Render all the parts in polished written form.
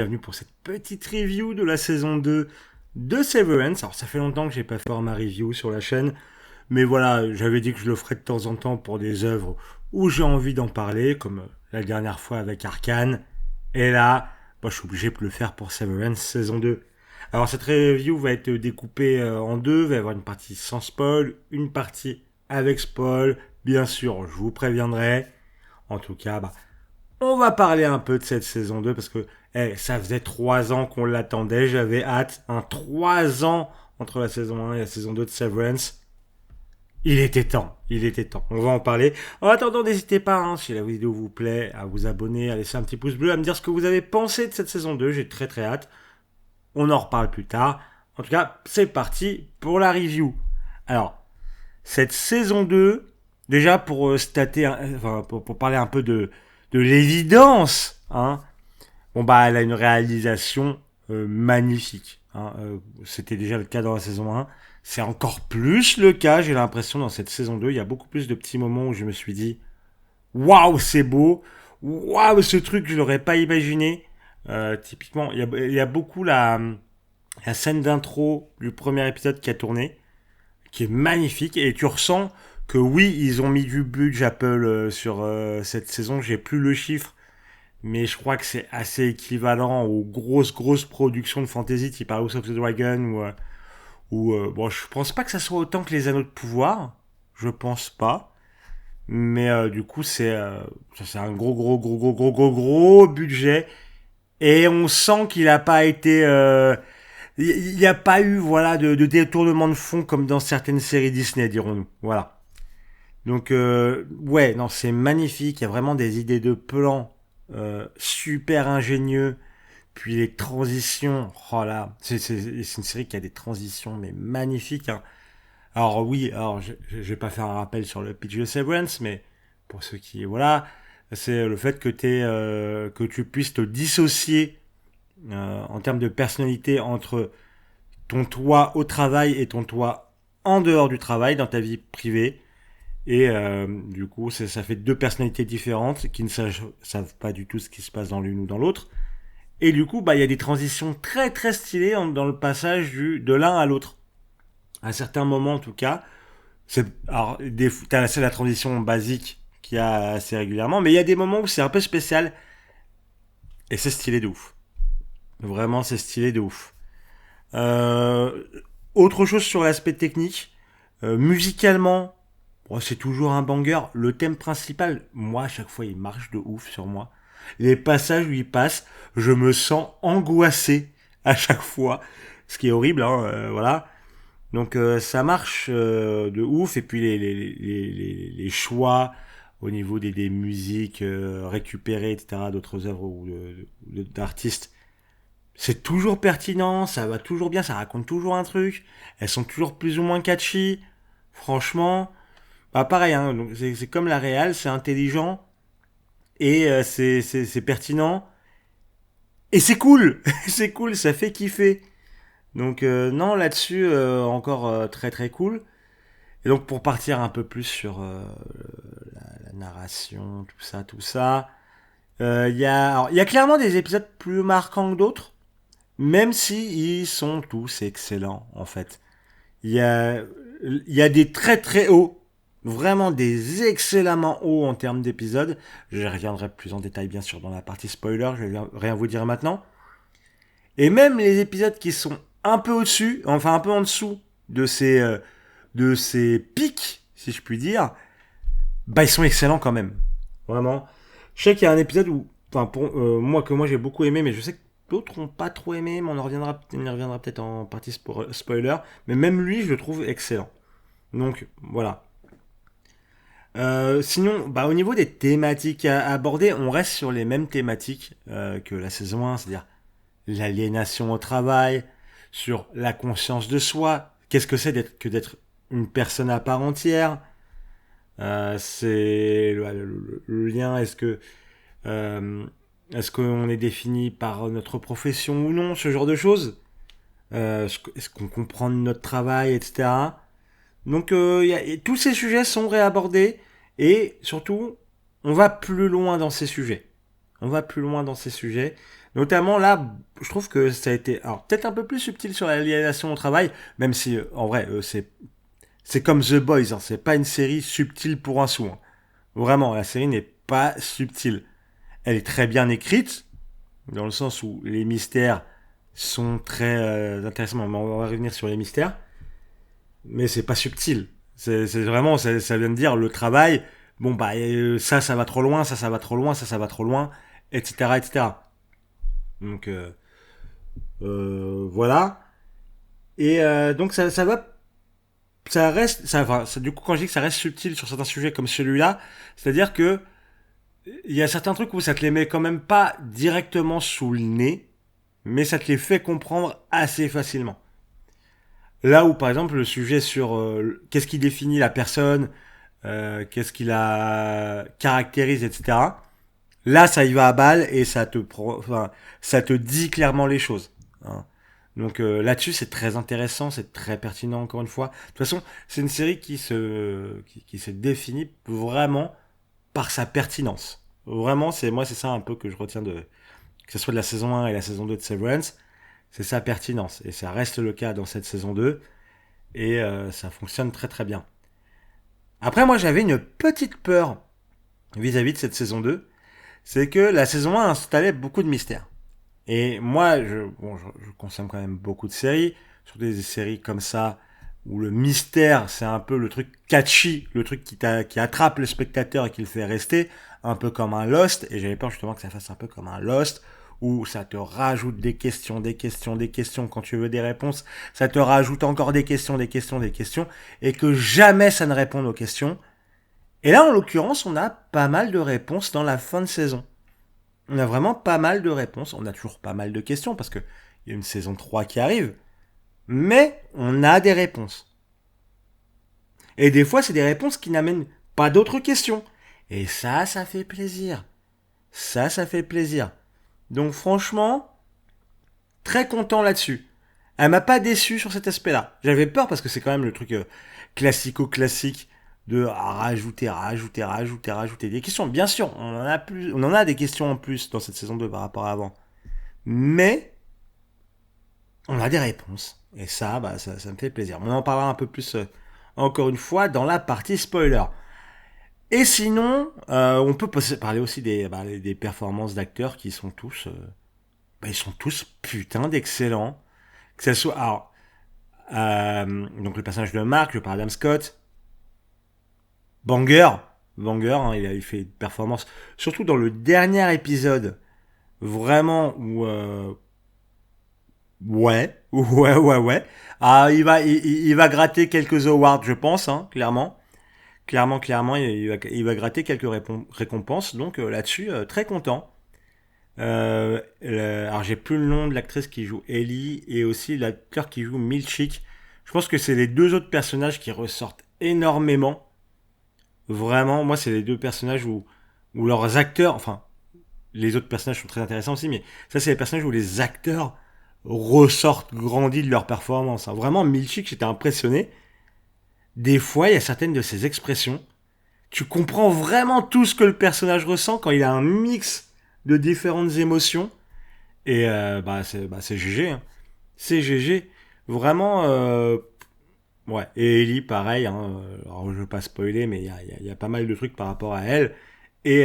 Bienvenue pour cette petite review de la saison 2 de Severance. Alors ça fait longtemps que j'ai pas fait ma review sur la chaîne, mais voilà, j'avais dit que je le ferais de temps en temps pour des œuvres où j'ai envie d'en parler, comme la dernière fois avec Arcane. Et là, je suis obligé de le faire pour Severance saison 2. Alors cette review va être découpée en deux, il va y avoir une partie sans spoil, une partie avec spoil. Bien sûr, je vous préviendrai. En tout cas, on va parler un peu de cette saison 2 parce que ça faisait 3 ans qu'on l'attendait. J'avais hâte. 3 ans entre la saison 1 et la saison 2 de Severance. Il était temps. Il était temps. On va en parler. En attendant, n'hésitez pas, si la vidéo vous plaît, à vous abonner, à laisser un petit pouce bleu, à me dire ce que vous avez pensé de cette saison 2. J'ai très très hâte. On en reparle plus tard. En tout cas, c'est parti pour la review. Alors, cette saison 2, déjà pour pour parler un peu de l'évidence, elle a une réalisation magnifique. C'était déjà le cas dans la saison 1. C'est encore plus le cas, j'ai l'impression, dans cette saison 2. Il y a beaucoup plus de petits moments où je me suis dit waouh, c'est beau. Waouh, ce truc, je l'aurais pas imaginé. Typiquement, il y a beaucoup la scène d'intro du premier épisode qui a tourné, qui est magnifique. Et tu ressens que oui, ils ont mis du budget Apple sur cette saison. J'ai plus le chiffre, mais je crois que c'est assez équivalent aux grosses productions de fantasy type House of the Dragon je pense pas que ça soit autant que les Anneaux de Pouvoir, je pense pas, mais du coup c'est un gros budget et on sent qu'il a pas été il n'y a pas eu voilà de détournement de fond comme dans certaines séries Disney, dirons-nous. Voilà. Donc ouais, non, c'est magnifique, il y a vraiment des idées de plans super ingénieux. Puis les transitions, oh là, c'est une série qui a des transitions mais magnifiques. Alors oui, je vais pas faire un rappel sur le pitch de Severance, mais pour ceux qui voilà, c'est le fait que tu puisses te dissocier en termes de personnalité entre ton toi au travail et ton toi en dehors du travail, dans ta vie privée. Et du coup, ça fait deux personnalités différentes qui ne savent pas du tout ce qui se passe dans l'une ou dans l'autre. Et du coup, il y a des transitions très très stylées dans le passage de l'un à l'autre. À certains moments, en tout cas, c'est la transition basique qu'il y a assez régulièrement, mais il y a des moments où c'est un peu spécial et c'est stylé de ouf. Vraiment, c'est stylé de ouf. Euh, Autre chose sur l'aspect technique, musicalement, c'est toujours un banger. Le thème principal, moi, à chaque fois, il marche de ouf sur moi. Les passages où il passe, je me sens angoissé à chaque fois. Ce qui est horrible, voilà. Donc ça marche de ouf. Et puis les choix au niveau des musiques récupérées, etc., d'autres œuvres ou d'artistes, c'est toujours pertinent, ça va toujours bien, ça raconte toujours un truc. Elles sont toujours plus ou moins catchy. Franchement, pareil, donc c'est comme la réal, c'est intelligent et c'est pertinent et c'est cool, c'est cool, ça fait kiffer. Donc non, là-dessus encore très très cool. Et donc pour partir un peu plus sur la narration, tout ça, il y a clairement des épisodes plus marquants que d'autres, même si ils sont tous excellents en fait. Il y a des très très hauts, vraiment des excellemment hauts en termes d'épisodes. Je reviendrai plus en détail bien sûr dans la partie spoiler, je vais rien vous dire maintenant. Et même les épisodes qui sont un peu au-dessus, enfin un peu en dessous de ces pics, si je puis dire, ils sont excellents quand même. Vraiment. Je sais qu'il y a un épisode où, enfin pour moi j'ai beaucoup aimé, mais je sais que d'autres n'ont pas trop aimé, mais on y reviendra peut-être en partie spoiler. Mais même lui, je le trouve excellent. Donc voilà. Sinon, au niveau des thématiques à aborder, on reste sur les mêmes thématiques que la saison 1, c'est-à-dire l'aliénation au travail, sur la conscience de soi, qu'est-ce que c'est d'être une personne à part entière, c'est le lien, euh, est-ce qu'on est défini par notre profession ou non, ce genre de choses, est-ce qu'on comprend notre travail, etc. Donc tous ces sujets sont réabordés et surtout on va plus loin dans ces sujets. On va plus loin dans ces sujets. Notamment là, je trouve que ça a été alors peut-être un peu plus subtil sur la réalisation au travail, même si en vrai c'est comme The Boys, hein, c'est pas une série subtile pour un sou. Hein. Vraiment, la série n'est pas subtile. Elle est très bien écrite, dans le sens où les mystères sont très intéressants. On va revenir sur les mystères, mais c'est pas subtil. C'est vraiment, ça vient de dire le travail. Bon bah ça va trop loin, ça va trop loin, ça va trop loin, etc. etc. Donc voilà. Et donc ça va, ça reste, enfin, du coup quand je dis que ça reste subtil sur certains sujets comme celui-là, c'est-à-dire que il y a certains trucs où ça te les met quand même pas directement sous le nez, mais ça te les fait comprendre assez facilement. Là où par exemple le sujet sur qu'est-ce qui définit la personne, qu'est-ce qui la caractérise, etc. Là, ça y va à balle et enfin, ça te dit clairement les choses. Hein. Donc là-dessus, c'est très intéressant, c'est très pertinent encore une fois. De toute façon, c'est une série qui se définit vraiment par sa pertinence. Vraiment, c'est ça un peu que je retiens que ce soit de la saison 1 et la saison 2 de Severance, c'est sa pertinence et ça reste le cas dans cette saison 2 et ça fonctionne très très bien. Après, moi, j'avais une petite peur vis-à-vis de cette saison 2, c'est que la saison 1 installait beaucoup de mystères. Et moi, je consomme quand même beaucoup de séries, surtout des séries comme ça, où le mystère, c'est un peu le truc catchy, le truc qui attrape le spectateur et qui le fait rester, un peu comme un Lost, et j'avais peur justement que ça fasse un peu comme un Lost, où ça te rajoute des questions, des questions, des questions, quand tu veux des réponses, ça te rajoute encore des questions, des questions, des questions, et que jamais ça ne répond aux questions. Et là, en l'occurrence, on a pas mal de réponses dans la fin de saison. On a vraiment pas mal de réponses. On a toujours pas mal de questions parce qu'il y a une saison 3 qui arrive. Mais on a des réponses. Et des fois, c'est des réponses qui n'amènent pas d'autres questions. Et ça fait plaisir. Ça fait plaisir. Donc franchement, très content là-dessus. Elle m'a pas déçu sur cet aspect-là. J'avais peur parce que c'est quand même le truc classico-classique de rajouter des questions. Bien sûr, on en a des questions en plus dans cette saison 2 par rapport à avant. Mais on a des réponses. Et ça, ça me fait plaisir. On en parlera un peu plus, encore une fois, dans la partie spoiler. Et sinon, on peut parler aussi des performances d'acteurs qui sont tous... ils sont tous putain d'excellents. Que ce soit... Alors, donc le personnage de Mark, je parle d'Adam Scott. Banger. Banger, hein, il a fait une performance. Surtout dans le dernier épisode. Vraiment où... ouais. Ah, il va gratter quelques awards, je pense, hein, clairement. Clairement, il va gratter quelques récompenses. Donc là-dessus, très content. Alors j'ai plus le nom de l'actrice qui joue Ellie et aussi l'acteur qui joue Milchik. Je pense que c'est les deux autres personnages qui ressortent énormément. Vraiment, moi c'est les deux personnages où leurs acteurs, enfin les autres personnages sont très intéressants aussi, mais ça c'est les personnages où les acteurs ressortent grandis de leur performance. Hein. Vraiment, Milchik, j'étais impressionné. Des fois, il y a certaines de ses expressions. Tu comprends vraiment tout ce que le personnage ressent quand il a un mix de différentes émotions. Et c'est GG. Hein. C'est GG. Vraiment, ouais. Et Ellie, pareil. Hein. Alors, je ne veux pas spoiler, mais il y a pas mal de trucs par rapport à elle. Et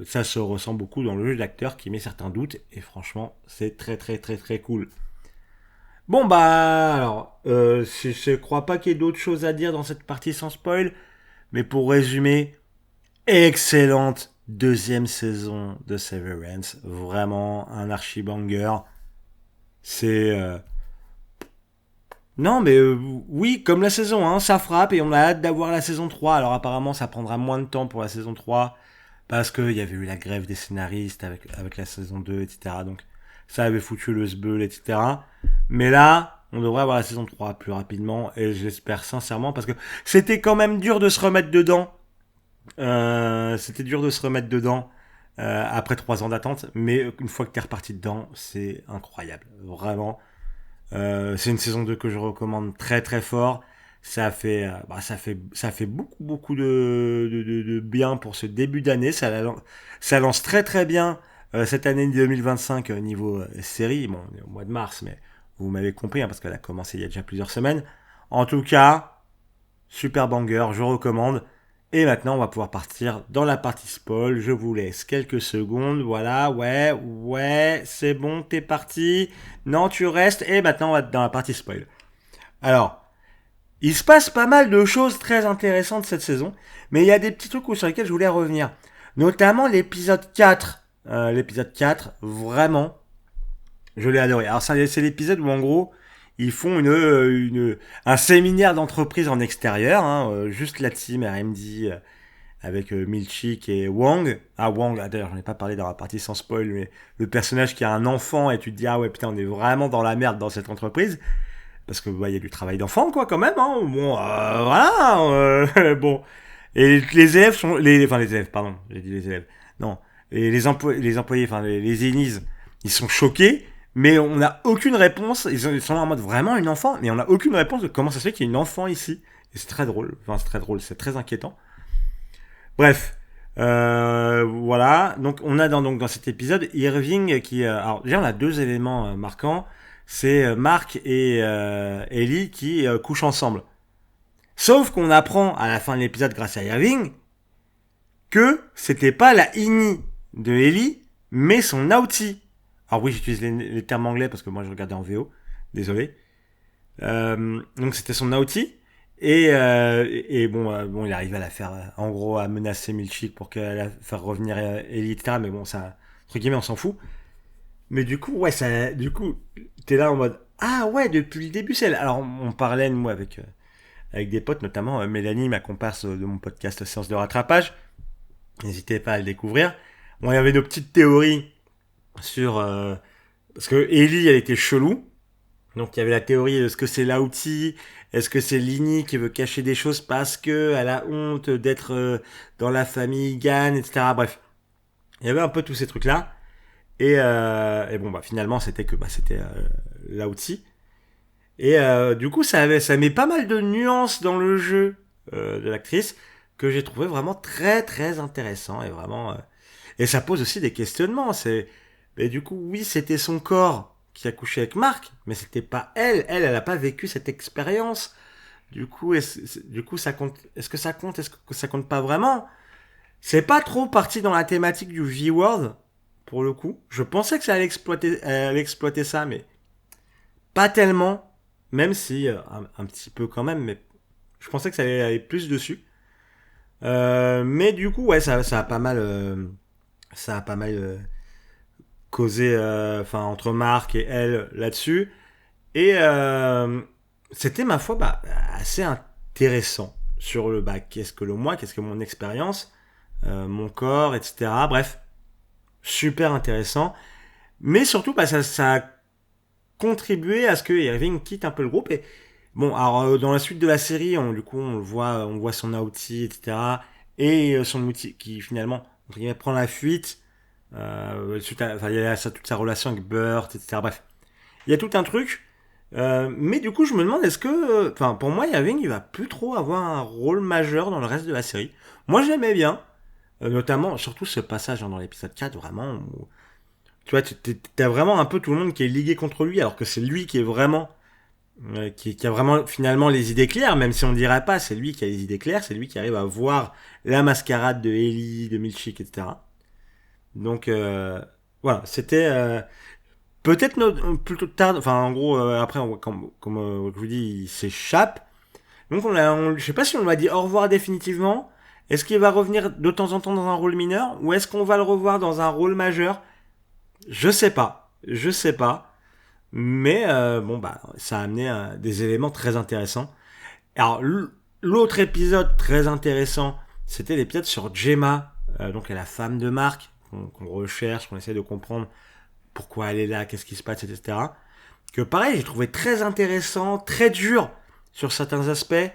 ça se ressent beaucoup dans le jeu d'acteur qui met certains doutes. Et franchement, c'est très très très très cool. Bon bah alors, je crois pas qu'il y ait d'autres choses à dire dans cette partie sans spoil, mais pour résumer, excellente deuxième saison de Severance, vraiment un archi-banger. C'est... Non mais oui, comme la saison 1, ça frappe et on a hâte d'avoir la saison 3. Alors apparemment ça prendra moins de temps pour la saison 3, parce qu'il y avait eu la grève des scénaristes avec la saison 2, etc. Donc ça avait foutu le sbeul, etc. Mais là, on devrait avoir la saison 3 plus rapidement, et je l'espère sincèrement, parce que c'était quand même dur de se remettre dedans. C'était dur de se remettre dedans après 3 ans d'attente, mais une fois que t'es reparti dedans, c'est incroyable. Vraiment. C'est une saison 2 que je recommande très très fort. Ça fait beaucoup de bien pour ce début d'année. Ça lance très très bien cette année 2025 niveau série, bon, au mois de mars, mais vous m'avez compris, hein, parce qu'elle a commencé il y a déjà plusieurs semaines. En tout cas, super banger, je recommande. Et maintenant, on va pouvoir partir dans la partie spoil. Je vous laisse quelques secondes. Voilà, ouais, c'est bon, t'es parti. Non, tu restes. Et maintenant, on va dans la partie spoil. Alors, il se passe pas mal de choses très intéressantes cette saison. Mais il y a des petits trucs sur lesquels je voulais revenir. Notamment l'épisode 4. L'épisode 4, vraiment, je l'ai adoré. Alors, c'est l'épisode où, en gros, ils font un séminaire d'entreprise en extérieur, hein, juste la team RMD avec Milchik et Wang. Ah, Wang, d'ailleurs, j'en ai pas parlé dans la partie sans spoil, mais le personnage qui a un enfant et tu te dis, ah ouais, putain, on est vraiment dans la merde dans cette entreprise. Parce que, bah, il y a du travail d'enfant, quoi, quand même, hein. Bon, voilà, bon. Et les élèves sont, enfin, les élèves, pardon, j'ai dit les élèves. Non. Et les employés, enfin, les Ennis, ils sont choqués. Mais on n'a aucune réponse. Ils sont en mode vraiment une enfant, mais on n'a aucune réponse de comment ça se fait qu'il y ait une enfant ici. Et c'est très drôle. Enfin, c'est très drôle, c'est très inquiétant. Bref, voilà. Donc, on a dans cet épisode Irving qui. Alors, déjà, on a deux éléments marquants. C'est Mark et Ellie qui couchent ensemble. Sauf qu'on apprend à la fin de l'épisode, grâce à Irving, que c'était pas la Ini de Ellie, mais son Naughty. Alors oui, j'utilise les termes anglais parce que moi je regardais en VO, désolé. Donc c'était son Naughty. Et bon, il arrive à la faire, en gros, à menacer Milchik pour qu'elle la faire revenir Ellie, etc. Mais bon, ça, entre guillemets, on s'en fout. Mais du coup, ouais, t'es là en mode, ah ouais, depuis le début, c'est elle. Alors, on parlait, nous, avec des potes, notamment Mélanie, ma comparse de mon podcast Séance de rattrapage. N'hésitez pas à le découvrir. Bon, il y avait nos petites théories sur... parce que Ellie, elle était chelou. Donc il y avait la théorie, est-ce que c'est Lauti, est-ce que c'est Lini qui veut cacher des choses parce que elle a honte d'être dans la famille Gann, etc. Bref, il y avait un peu tous ces trucs-là. Et bon, bah finalement, c'était Lauti. Et du coup, ça met pas mal de nuances dans le jeu de l'actrice que j'ai trouvé vraiment très très intéressant et vraiment... Et ça pose aussi des questionnements. Mais du coup, oui, c'était son corps qui a couché avec Marc, mais c'était pas elle. Elle a pas vécu cette expérience. Du coup, ça compte. Est-ce que ça compte? Est-ce que ça compte pas vraiment? C'est pas trop parti dans la thématique du V-Word, pour le coup. Je pensais que ça allait exploiter ça, mais pas tellement. Même si, un petit peu quand même, mais je pensais que ça allait aller plus dessus. Mais du coup, ouais, ça a pas mal... causé entre Marc et elle là-dessus. Et c'était, ma foi, assez intéressant sur le qu'est-ce que mon expérience, mon corps, etc. Bref, super intéressant. Mais surtout, ça a contribué à ce que Irving quitte un peu le groupe. Et bon, alors dans la suite de la série, on voit son outil, etc. Et son outil qui finalement prend la fuite. Il y a toute sa relation avec Burt, etc. Bref, il y a tout un truc. Mais du coup, je me demande, est-ce que... Enfin, pour moi, Irving, il va plus trop avoir un rôle majeur dans le reste de la série. Moi, je l'aimais bien. Notamment, surtout ce passage dans l'épisode 4, vraiment... Où, tu vois, t'as vraiment un peu tout le monde qui est ligué contre lui, alors que c'est lui qui est vraiment... qui a vraiment, finalement, les idées claires, même si on dirait pas, c'est lui qui a les idées claires, c'est lui qui arrive à voir la mascarade de Ellie, de Milchik, etc. Donc, voilà, c'était... peut-être plutôt tard, enfin en gros après comme je vous dis il s'échappe. Donc je sais pas si on lui a dit au revoir définitivement. Est-ce qu'il va revenir de temps en temps dans un rôle mineur ou est-ce qu'on va le revoir dans un rôle majeur? Je sais pas. Mais ça a amené des éléments très intéressants. Alors l'autre épisode très intéressant, c'était l'épisode sur Gemma, donc la femme de Marc qu'on recherche, qu'on essaie de comprendre pourquoi elle est là, qu'est-ce qui se passe, etc. Que pareil, j'ai trouvé très intéressant, très dur sur certains aspects,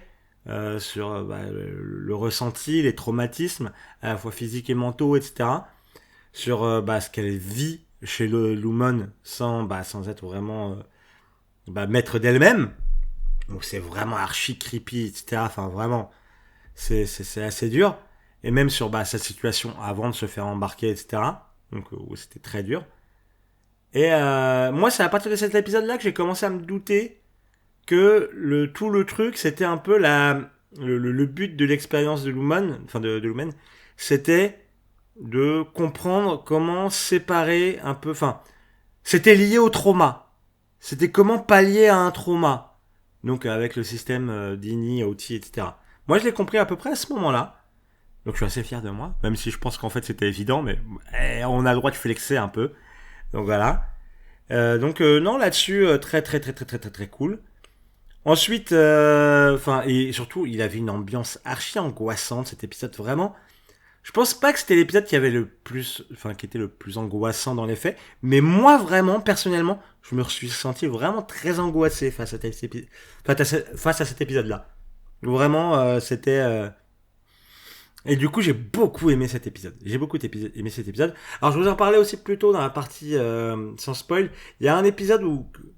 sur le ressenti, les traumatismes, à la fois physiques et mentaux, etc. Sur ce qu'elle vit chez le Lumon sans être vraiment maître d'elle-même. Donc c'est vraiment archi creepy, etc. Enfin vraiment, c'est assez dur. Et même sur sa situation avant de se faire embarquer, etc. Donc c'était très dur. Et moi, c'est à partir de cet épisode-là que j'ai commencé à me douter que tout le truc, c'était un peu le but de l'expérience de Lumen, enfin de Lumen, c'était de comprendre comment séparer un peu, enfin, c'était lié au trauma. C'était comment pallier à un trauma. Donc avec le système d'INI, OT, etc. Moi, je l'ai compris à peu près à ce moment-là. Donc je suis assez fier de moi, même si je pense qu'en fait c'était évident, mais on a le droit de flexer un peu. Donc voilà. Donc non, là-dessus, très très très très très très très cool. Ensuite, enfin, et surtout, il avait une ambiance archi angoissante cet épisode, vraiment. Je pense pas que c'était l'épisode qui avait le plus, enfin, qui était le plus angoissant dans les faits, mais moi vraiment, personnellement, je me suis senti vraiment très angoissé face à cet épisode-là. Vraiment, c'était. Et du coup, j'ai beaucoup aimé cet épisode. J'ai beaucoup aimé cet épisode. Alors, je vous en parlais aussi plus tôt dans la partie sans spoil. Il y a un épisode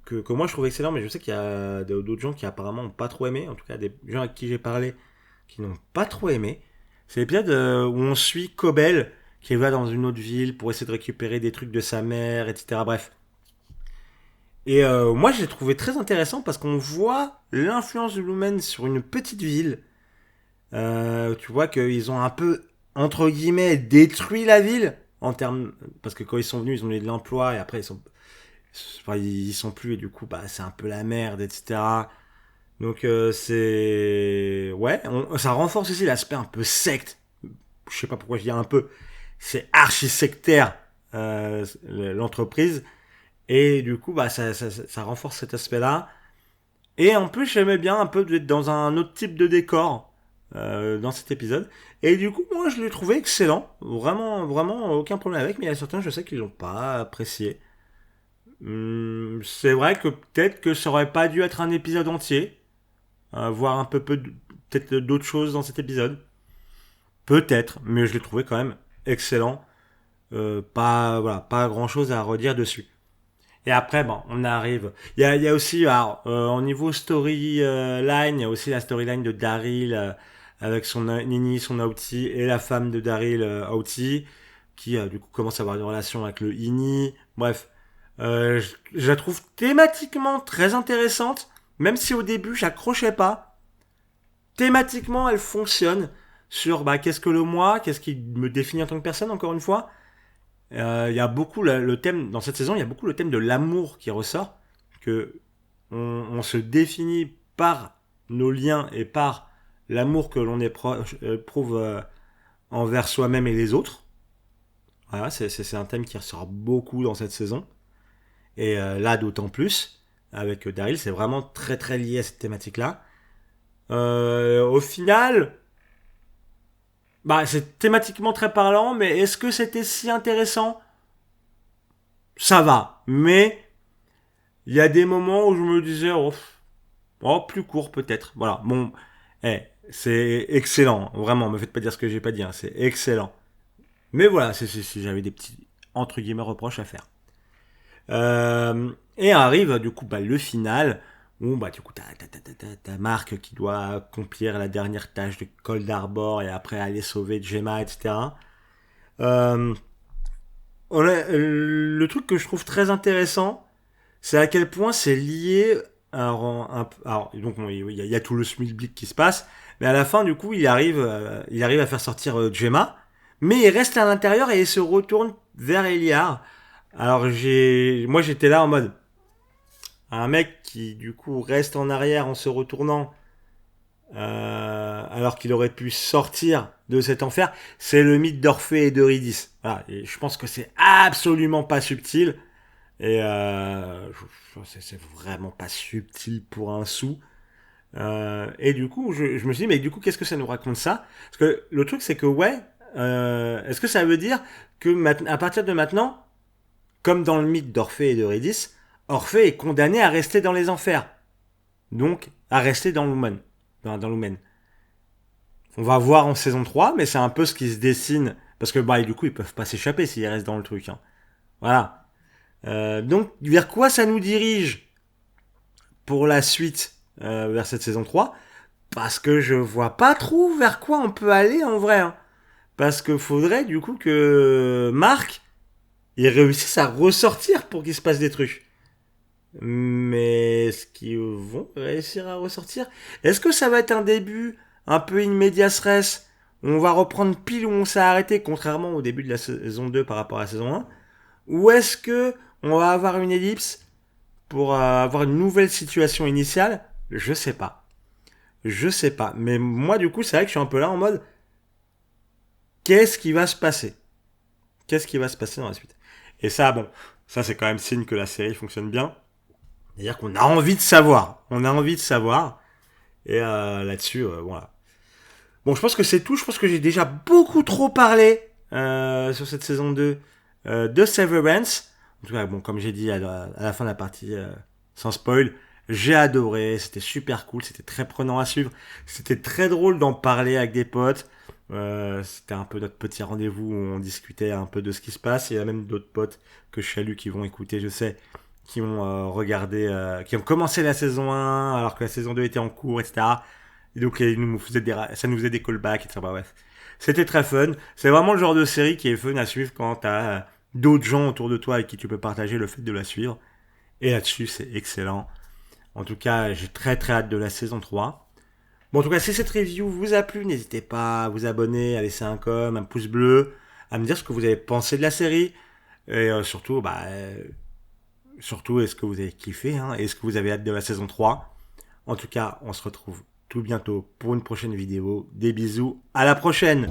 que moi je trouve excellent, mais je sais qu'il y a d'autres gens qui apparemment n'ont pas trop aimé. En tout cas, des gens avec qui j'ai parlé qui n'ont pas trop aimé. C'est l'épisode où on suit Cobel qui va dans une autre ville pour essayer de récupérer des trucs de sa mère, etc. Bref. Et moi, je l'ai trouvé très intéressant parce qu'on voit l'influence de Lumen sur une petite ville. Tu vois qu'ils ont un peu, entre guillemets, détruit la ville en termes, parce que quand ils sont venus, ils ont eu de l'emploi et après ils sont plus et du coup, bah, c'est un peu la merde, etc. Donc c'est, ouais, ça renforce aussi l'aspect un peu secte. Je sais pas pourquoi je dis un peu, c'est archi sectaire l'entreprise et du coup, bah, ça renforce cet aspect-là. Et en plus, j'aimais bien un peu d'être dans un autre type de décor dans cet épisode. Et du coup, moi, je l'ai trouvé excellent. Vraiment, vraiment, aucun problème avec. Mais il y a certains, je sais qu'ils l'ont pas apprécié. C'est vrai que peut-être que ça aurait pas dû être un épisode entier. Voir un peut-être d'autres choses dans cet épisode. Peut-être, mais je l'ai trouvé quand même excellent. Pas grand-chose à redire dessus. Et après, bon, on arrive. Il y a aussi, alors, au niveau storyline, il y a aussi la storyline de Daryl avec son Nini, son Aouti, et la femme de Daryl, Aouti, qui du coup commence à avoir une relation avec le Ini. Bref, je la trouve thématiquement très intéressante, même si au début j'accrochais pas. Thématiquement, elle fonctionne sur bah, qu'est-ce que le moi, qu'est-ce qui me définit en tant que personne, encore une fois. Il y a beaucoup le thème dans cette saison, il y a beaucoup le thème de l'amour qui ressort, que on se définit par nos liens et par l'amour que l'on éprouve envers soi-même et les autres. Voilà, c'est un thème qui ressort beaucoup dans cette saison. Et là, d'autant plus, avec Daryl, c'est vraiment très très lié à cette thématique-là. Au final, bah, c'est thématiquement très parlant, mais est-ce que c'était si intéressant? Ça va, mais il y a des moments où je me disais, plus court peut-être. Voilà, bon, c'est excellent, vraiment, me faites pas dire ce que j'ai pas dit, hein, c'est excellent. Mais voilà, j'avais des petits, entre guillemets, reproches à faire. Et arrive, du coup, bah, le final, où, bah, du coup, t'as Marc qui doit accomplir la dernière tâche de Cold Harbor et après aller sauver Gemma, etc. Euh, le truc que je trouve très intéressant, c'est à quel point c'est lié. Alors, donc il y a tout le schmilblick qui se passe, mais à la fin du coup il arrive à faire sortir Gemma, mais il reste à l'intérieur et il se retourne vers Eliar. Alors moi j'étais là en mode un mec qui du coup reste en arrière en se retournant alors qu'il aurait pu sortir de cet enfer. C'est le mythe d'Orphée et d'Eurydice. Voilà, et je pense que c'est absolument pas subtil. Et c'est vraiment pas subtil pour un sou. Et du coup, je me suis dit, mais du coup, qu'est-ce que ça nous raconte ça? Parce que le truc, c'est que, ouais, est-ce que ça veut dire que à partir de maintenant, comme dans le mythe d'Orphée et d'Eurydice, Orphée est condamné à rester dans les enfers. Donc, à rester dans Lumen. Dans Lumen. On va voir en saison 3, mais c'est un peu ce qui se dessine. Parce que, bah, du coup, ils peuvent pas s'échapper s'ils restent dans le truc. Hein. Voilà. Donc, vers quoi ça nous dirige pour la suite vers cette saison 3? Parce que je vois pas trop vers quoi on peut aller en vrai. Hein. Parce que faudrait du coup que Marc ils réussissent à ressortir pour qu'il se passe des trucs. Mais est-ce qu'ils vont réussir à ressortir? Est-ce que ça va être un début un peu in medias res? On va reprendre pile où on s'est arrêté, contrairement au début de la saison 2 par rapport à la saison 1? Ou est-ce que on va avoir une ellipse pour avoir une nouvelle situation initiale? Je sais pas. Je sais pas. Mais moi, du coup, c'est vrai que je suis un peu là en mode qu'est-ce qui va se passer? Qu'est-ce qui va se passer dans la suite? Et ça, bon, ça c'est quand même signe que la série fonctionne bien. C'est-à-dire qu'on a envie de savoir. On a envie de savoir. Et là-dessus, voilà. Bon, je pense que c'est tout. Je pense que j'ai déjà beaucoup trop parlé sur cette saison 2 de Severance. En tout cas, bon, comme j'ai dit à la fin de la partie, sans spoil, j'ai adoré. C'était super cool. C'était très prenant à suivre. C'était très drôle d'en parler avec des potes. C'était un peu notre petit rendez-vous où on discutait un peu de ce qui se passe. Il y a même d'autres potes que je salue qui vont écouter, je sais, qui ont regardé, qui ont commencé la saison 1 alors que la saison 2 était en cours, etc. Et donc ça nous faisait des callbacks, etc. Bah, bref. C'était très fun. C'est vraiment le genre de série qui est fun à suivre quand t'as d'autres gens autour de toi avec qui tu peux partager le fait de la suivre. Et là-dessus, c'est excellent. En tout cas, j'ai très très hâte de la saison 3. Bon, en tout cas, si cette review vous a plu, n'hésitez pas à vous abonner, à laisser un com, un pouce bleu, à me dire ce que vous avez pensé de la série. Et surtout, surtout, est-ce que vous avez kiffé, hein? Est-ce que vous avez hâte de la saison 3? En tout cas, on se retrouve tout bientôt pour une prochaine vidéo. Des bisous, à la prochaine!